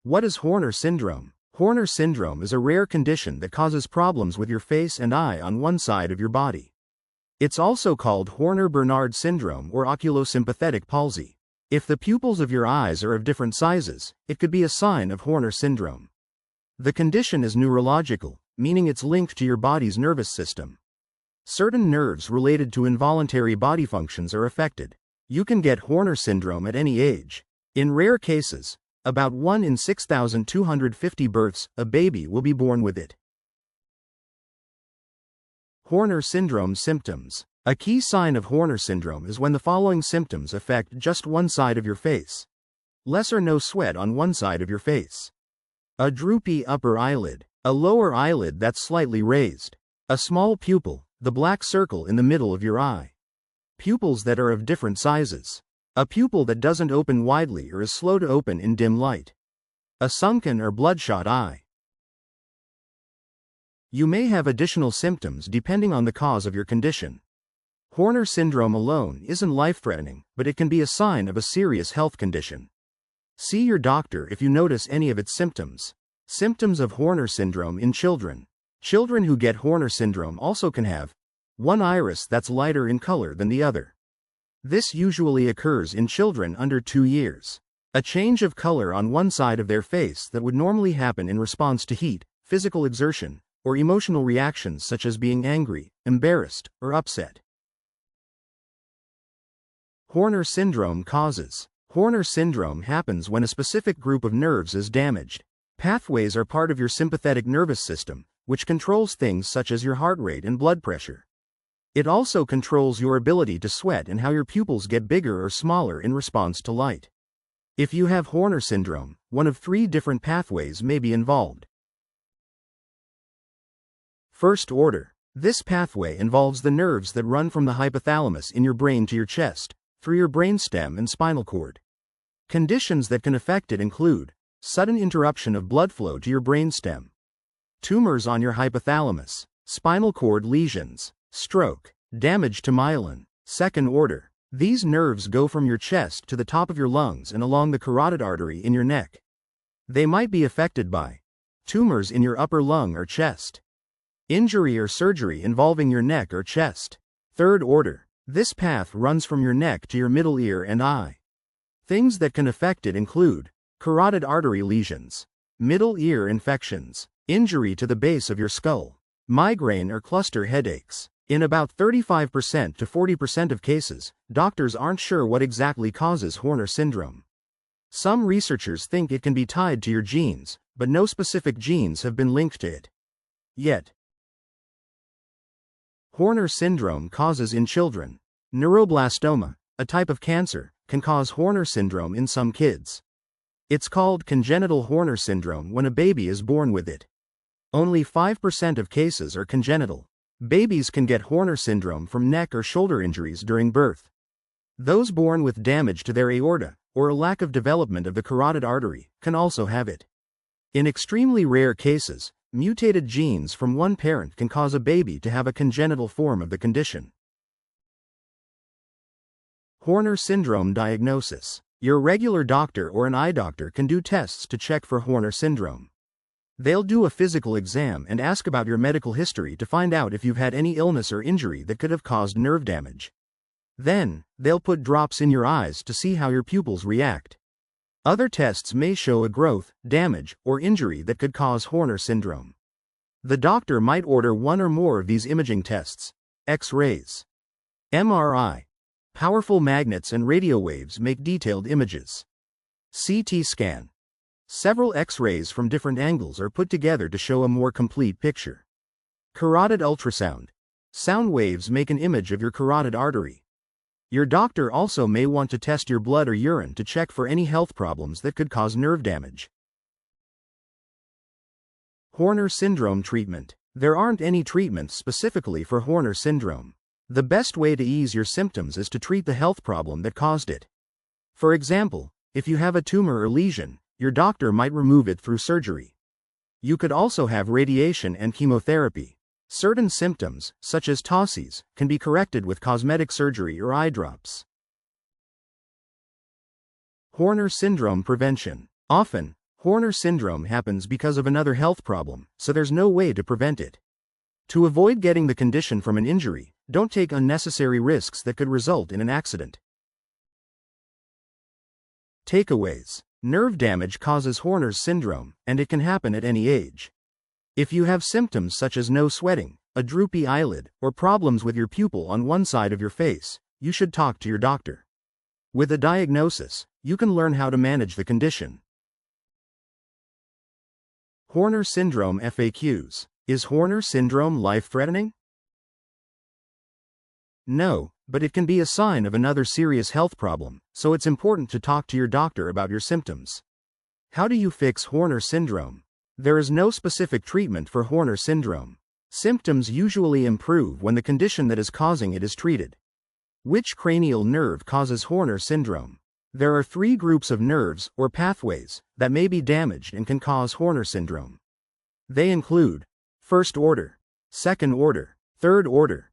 What is Horner syndrome? Horner syndrome is a rare condition that causes problems with your face and eye on one side of your body. It's also called Horner-Bernard syndrome or oculosympathetic palsy. If the pupils of your eyes are of different sizes, it could be a sign of Horner syndrome. The condition is neurological, meaning it's linked to your body's nervous system. Certain nerves related to involuntary body functions are affected. You can get Horner syndrome at any age. In rare cases, about 1 in 6,250 births, a baby will be born with it. Horner syndrome symptoms. A key sign of Horner syndrome is when the following symptoms affect just one side of your face. Less or no sweat on one side of your face. A droopy upper eyelid. A lower eyelid that's slightly raised. A small pupil, the black circle in the middle of your eye. Pupils that are of different sizes. A pupil that doesn't open widely or is slow to open in dim light. A sunken or bloodshot eye. You may have additional symptoms depending on the cause of your condition. Horner syndrome alone isn't life-threatening, but it can be a sign of a serious health condition. See your doctor if you notice any of its symptoms. Symptoms of Horner syndrome in children. Children who get Horner syndrome also can have one iris that's lighter in color than the other. This usually occurs in children under 2 years. A change of color on one side of their face that would normally happen in response to heat, physical exertion, or emotional reactions such as being angry, embarrassed, or upset. Horner syndrome causes. Horner syndrome happens when a specific group of nerves is damaged. Pathways are part of your sympathetic nervous system, which controls things such as your heart rate and blood pressure. It also controls your ability to sweat and how your pupils get bigger or smaller in response to light. If you have Horner syndrome, one of 3 different pathways may be involved. First order. This pathway involves the nerves that run from the hypothalamus in your brain to your chest, through your brainstem and spinal cord. Conditions that can affect it include sudden interruption of blood flow to your brainstem, tumors on your hypothalamus, spinal cord lesions, stroke, damage to myelin. Second order. These nerves go from your chest to the top of your lungs and along the carotid artery in your neck. They might be affected by tumors in your upper lung or chest, injury or surgery involving your neck or chest. Third order. This path runs from your neck to your middle ear and eye. Things that can affect it include carotid artery lesions, middle ear infections, injury to the base of your skull, migraine or cluster headaches. In about 35% to 40% of cases, doctors aren't sure what exactly causes Horner syndrome. Some researchers think it can be tied to your genes, but no specific genes have been linked to it yet. Horner syndrome causes in children. Neuroblastoma, a type of cancer, can cause Horner syndrome in some kids. It's called congenital Horner syndrome when a baby is born with it. Only 5% of cases are congenital. Babies can get Horner syndrome from neck or shoulder injuries during birth. Those born with damage to their aorta, or a lack of development of the carotid artery, can also have it. In extremely rare cases, mutated genes from one parent can cause a baby to have a congenital form of the condition. Horner syndrome diagnosis. Your regular doctor or an eye doctor can do tests to check for Horner syndrome. They'll do a physical exam and ask about your medical history to find out if you've had any illness or injury that could have caused nerve damage. Then, they'll put drops in your eyes to see how your pupils react. Other tests may show a growth, damage, or injury that could cause Horner syndrome. The doctor might order one or more of these imaging tests. X-rays, MRI. Powerful magnets and radio waves make detailed images. CT scan. Several X-rays from different angles are put together to show a more complete picture. Carotid ultrasound. Sound waves make an image of your carotid artery. Your doctor also may want to test your blood or urine to check for any health problems that could cause nerve damage. Horner syndrome treatment. There aren't any treatments specifically for Horner syndrome. The best way to ease your symptoms is to treat the health problem that caused it. For example, if you have a tumor or lesion, your doctor might remove it through surgery. You could also have radiation and chemotherapy. Certain symptoms, such as ptosis, can be corrected with cosmetic surgery or eye drops. Horner syndrome prevention. Often, Horner syndrome happens because of another health problem, so there's no way to prevent it. To avoid getting the condition from an injury, don't take unnecessary risks that could result in an accident. Takeaways. Nerve damage causes Horner's syndrome, and it can happen at any age. If you have symptoms such as no sweating, a droopy eyelid, or problems with your pupil on one side of your face, you should talk to your doctor. With a diagnosis, you can learn how to manage the condition. Horner syndrome FAQs. Is Horner syndrome life-threatening? No, but it can be a sign of another serious health problem, so it's important to talk to your doctor about your symptoms. How do you fix Horner syndrome? There is no specific treatment for Horner syndrome. Symptoms usually improve when the condition that is causing it is treated. Which cranial nerve causes Horner syndrome? There are 3 groups of nerves, or pathways, that may be damaged and can cause Horner syndrome. They include first order, second order, third order.